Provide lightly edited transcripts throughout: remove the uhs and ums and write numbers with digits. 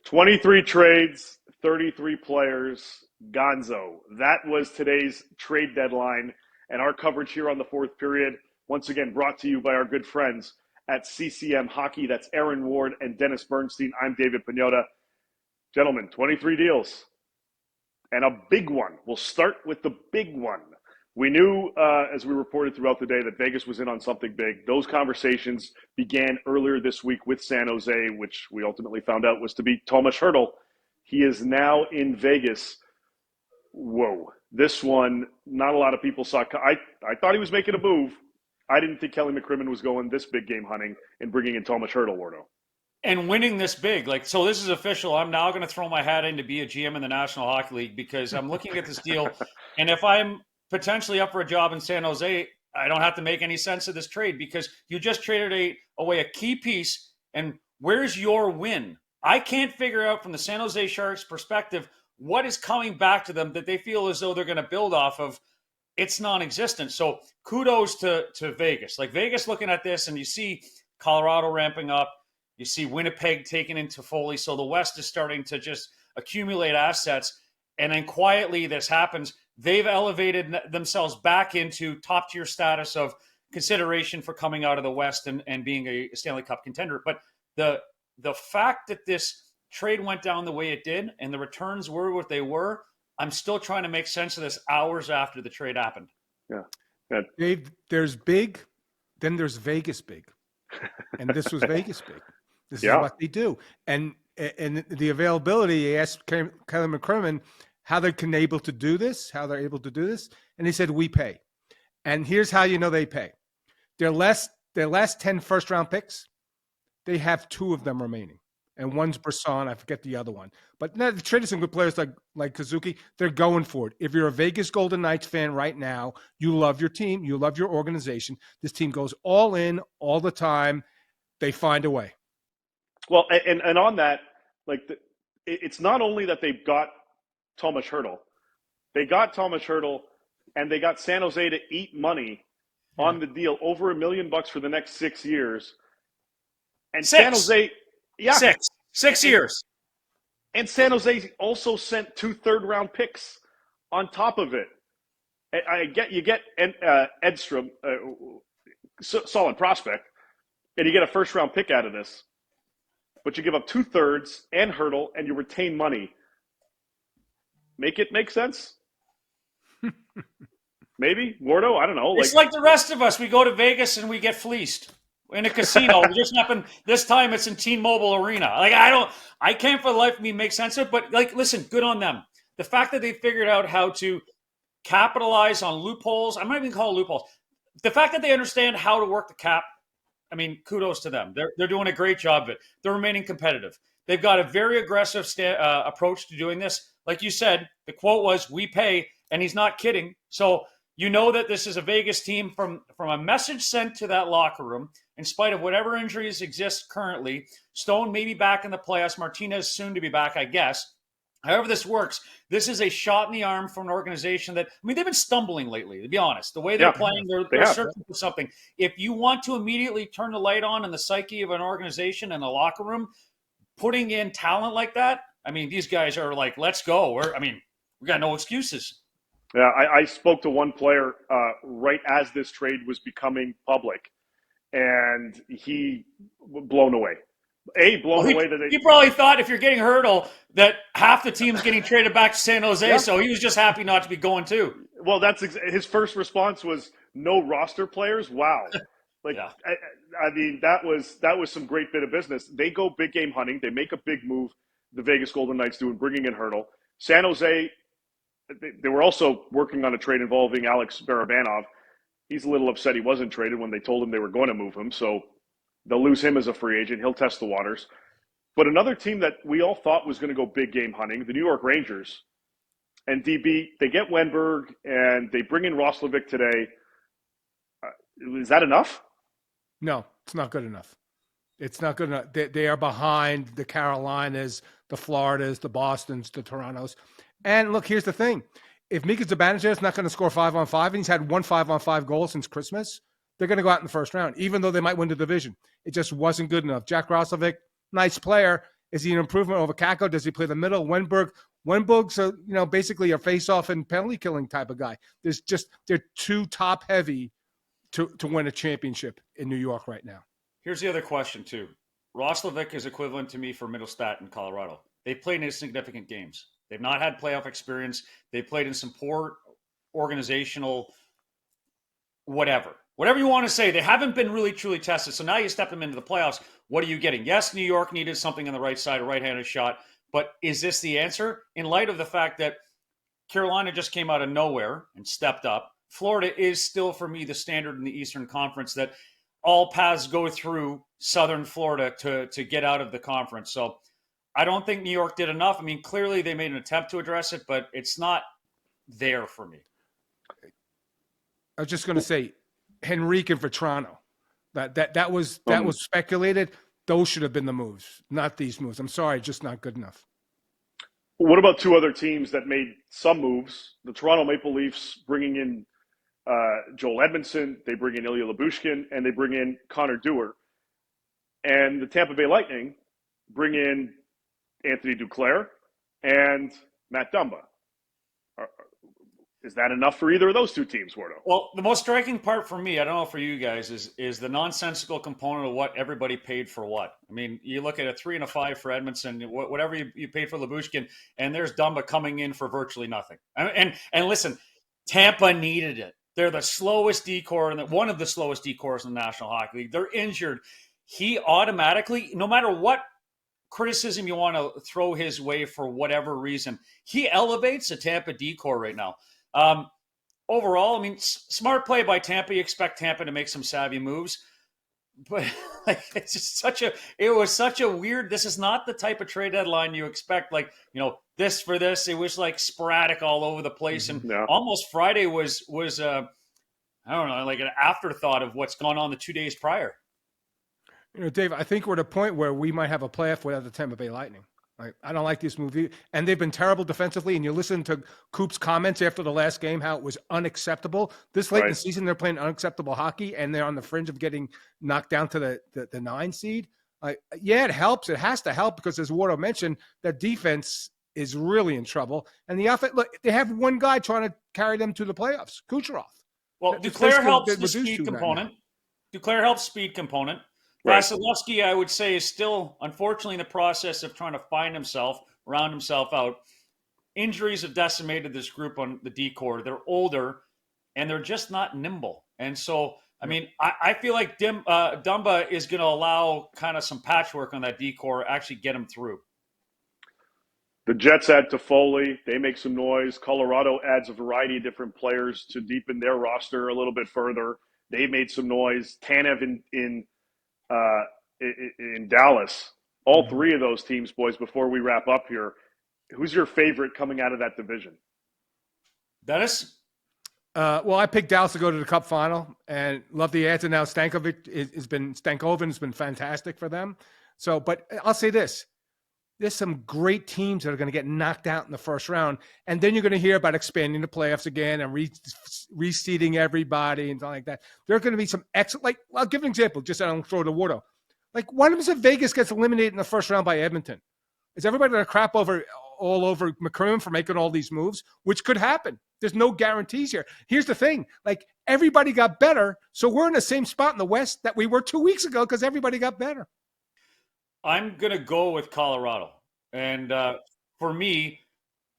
23 trades, 33 players, Gonzo. That was today's trade deadline, and our coverage here on the fourth period, once again brought to you by our good friends at CCM Hockey. That's Aaron Ward and Dennis Bernstein. I'm David Pagnotta. Gentlemen, 23 deals, and a big one. We'll start with the big one. We knew, as we reported throughout the day, that Vegas was in on something big. Those conversations began earlier this week with San Jose, which we ultimately found out was to be Tomas Hertl. He is now in Vegas. Whoa. This one, not a lot of people saw. I thought he was making a move. I didn't think Kelly McCrimmon was going this big game hunting and bringing in Tomas Hertl, Wardo. And winning this big. So this is official. I'm now going to throw my hat in to be a GM in the National Hockey League because I'm looking at this deal. And if I'm potentially up for a job in San Jose, I don't have to make any sense of this trade because you just traded away a key piece. And where's your win? I can't figure out from the San Jose Sharks perspective what is coming back to them that they feel as though they're going to build off of. It's non-existent. So kudos to Vegas. Like Vegas looking at this, and you see Colorado ramping up. You see Winnipeg taking into Foley. So the West is starting to just accumulate assets. And then quietly this happens. They've elevated themselves back into top-tier status of consideration for coming out of the West and being a Stanley Cup contender. But the fact that this trade went down the way it did and the returns were what they were, I'm still trying to make sense of this hours after the trade happened. Yeah. Good. Dave, there's big, then there's Vegas big. And this was Vegas big. This is what they do. And the availability, he asked Kelly McCrimmon how they're able to do this, and he said, we pay. And here's how you know they pay. Their last 10 first-round picks, they have 2 of them remaining. And one's Brisson, I forget the other one. But no, the traded some good players like Kazuki. They're going for it. If you're a Vegas Golden Knights fan right now, you love your team, you love your organization. This team goes all in all the time. They find a way. Well, and on that, it's not only that they've got Tomas Hertl. They got Tomas Hertl, and they got San Jose to eat money on the deal, over $1 million for the next 6 years. And San Jose, 6 years. And San Jose also sent 2 third-round picks on top of it. You get Edstrom, solid prospect, and you get a first-round pick out of this. But you give up 2 thirds and Hertl, and you retain money. Make it make sense? Maybe? Wardo? I don't know. It's like the rest of us. We go to Vegas and we get fleeced in a casino. Just happened this time. It's in T-Mobile Arena. I can't for the life of me make sense of it. But listen, good on them. The fact that they figured out how to capitalize on loopholes. I'm not even calling loopholes. The fact that they understand how to work the cap. I mean, kudos to them. They're doing a great job of it. They're remaining competitive. They've got a very aggressive approach to doing this. Like you said, the quote was, we pay, and he's not kidding. So you know that this is a Vegas team from a message sent to that locker room, in spite of whatever injuries exist currently. Stone may be back in the playoffs. Martinez soon to be back, I guess. However this works, this is a shot in the arm from an organization that, they've been stumbling lately, to be honest. The way they're playing, they're searching for something. If you want to immediately turn the light on in the psyche of an organization and a locker room, putting in talent like that, these guys are like, let's go. We got no excuses. Yeah, I spoke to one player right as this trade was becoming public, and he blown away. He probably thought if you're getting Hertl that half the team's getting traded back to San Jose, so he was just happy not to be going too. Well, that's his first response was no roster players. Wow. That was some great bit of business. They go big game hunting. They make a big move, the Vegas Golden Knights do, in bringing in Hertl. San Jose, they were also working on a trade involving Alex Barabanov. He's a little upset he wasn't traded when they told him they were going to move him. So they'll lose him as a free agent. He'll test the waters. But another team that we all thought was going to go big game hunting, the New York Rangers. And DB, they get Wenberg, and they bring in Roslovic today. Is that enough? No, it's not good enough. It's not good enough. They are behind the Carolinas, the Floridas, the Bostons, the Torontos. And look, here's the thing. If Mika Zibanejad is not going to score 5-on-5, and he's had 1 5-on-5 goal since Christmas, they're going to go out in the first round, even though they might win the division. It just wasn't good enough. Jack Roslovic, nice player. Is he an improvement over Kako? Does he play the middle? Wenberg's a, basically a face-off and penalty killing type of guy. They're too top heavy to win a championship in New York right now. Here's the other question too. Roslovic is equivalent to me for Middlestat in Colorado. They played in insignificant games. They've not had playoff experience. They played in some poor organizational whatever you want to say. They haven't been really truly tested. So now you step them into the playoffs. What are you getting? Yes, New York needed something on the right side, a right-handed shot. But is this the answer? In light of the fact that Carolina just came out of nowhere and stepped up, Florida is still, for me, the standard in the Eastern Conference that all paths go through Southern Florida to get out of the conference. So I don't think New York did enough. I mean, clearly they made an attempt to address it, but it's not there for me. I was just going to say, Henrique and Vetrano. That was speculated. Those should have been the moves, not these moves. I'm sorry, just not good enough. What about two other teams that made some moves? The Toronto Maple Leafs bringing in Joel Edmondson, they bring in Ilya Lyubushkin, and they bring in Connor Dewar. And the Tampa Bay Lightning bring in Anthony Duclair and Matt Dumba. Is that enough for either of those two teams, Wardo? Well, the most striking part for me, I don't know for you guys, is the nonsensical component of what everybody paid for what. I mean, you look at a 3 and a 5 for Edmondson, whatever you paid for Lyubushkin, and there's Dumba coming in for virtually nothing. And listen, Tampa needed it. They're the slowest decor, and one of the slowest decors in the National Hockey League. They're injured. He automatically, no matter what criticism you want to throw his way for whatever reason, he elevates the Tampa decor right now. Overall, I mean, smart play by Tampa. You expect Tampa to make some savvy moves, but like it's just it was such a weird. This is not the type of trade deadline you expect. Like, this for this. It was like sporadic all over the place, and almost Friday was I don't know, like an afterthought of what's gone on the 2 days prior. Dave, I think we're at a point where we might have a playoff without the Tampa Bay Lightning. I don't like this movie. And they've been terrible defensively. And you listen to Coop's comments after the last game, how it was unacceptable. This late in the season, they're playing unacceptable hockey, and they're on the fringe of getting knocked down to the 9 seed. It helps. It has to help because, as Wardo mentioned, that defense is really in trouble. And the offense, look, they have one guy trying to carry them to the playoffs, Kucherov. Well, Duclair helps the speed component. Duclair helps speed component. Vasilevsky, I would say, is still, unfortunately, in the process of trying to find himself, round himself out. Injuries have decimated this group on the D-core. They're older, and they're just not nimble. And so, I mean, I feel like Dumba is going to allow kind of some patchwork on that D-core, actually get him through. The Jets add Toffoli. They make some noise. Colorado adds a variety of different players to deepen their roster a little bit further. They made some noise. Tanev in Dallas. All three of those teams, boys, before we wrap up here, who's your favorite coming out of that division? Dennis? Well, I picked Dallas to go to the Cup final and love the answer. Now Stankoven has been fantastic for them. So, but I'll say this. There's some great teams that are going to get knocked out in the first round. And then you're going to hear about expanding the playoffs again and reseeding everybody and something like that. There are going to be some excellent, like, I'll give an example, just so I don't throw the Wardo. Like, what happens if Vegas gets eliminated in the first round by Edmonton? Is everybody going to crap all over McCrimmon for making all these moves? Which could happen. There's no guarantees here. Here's the thing. Like, everybody got better. So we're in the same spot in the West that we were 2 weeks ago because everybody got better. I'm going to go with Colorado. And for me,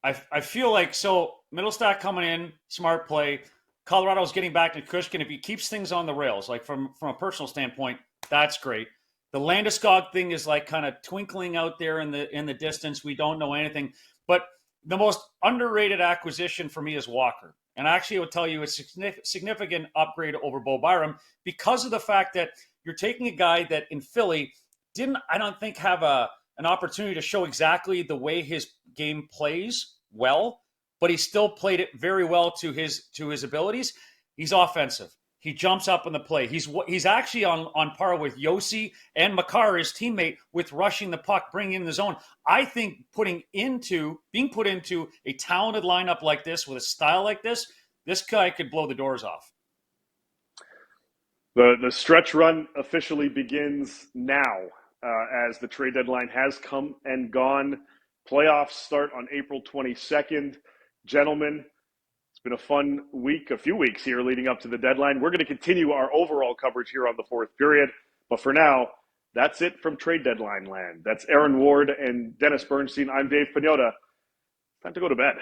I feel like, so Middlestat coming in, smart play. Colorado's getting back to Kushkin. If he keeps things on the rails, like from a personal standpoint, that's great. The Landeskog thing is like kind of twinkling out there in the distance. We don't know anything. But the most underrated acquisition for me is Walker. And actually, I would tell you it's a significant upgrade over Bo Byram because of the fact that you're taking a guy that in Philly didn't, I don't think, have an opportunity to show exactly the way his game plays well, but he still played it very well to his abilities. He's offensive. He jumps up in the play. He's actually on par with Yossi and Makar, his teammate, with rushing the puck, bringing in the zone. I think being put into a talented lineup like this with a style like this guy could blow the doors off. The stretch run officially begins now. as the trade deadline has come and gone. Playoffs start on April 22nd. Gentlemen, it's been a fun week, a few weeks here leading up to the deadline. We're going to continue our overall coverage here on the fourth period. But for now, that's it from trade deadline land. That's Aaron Ward and Dennis Bernstein. I'm Dave Pagnotta. Time to go to bed.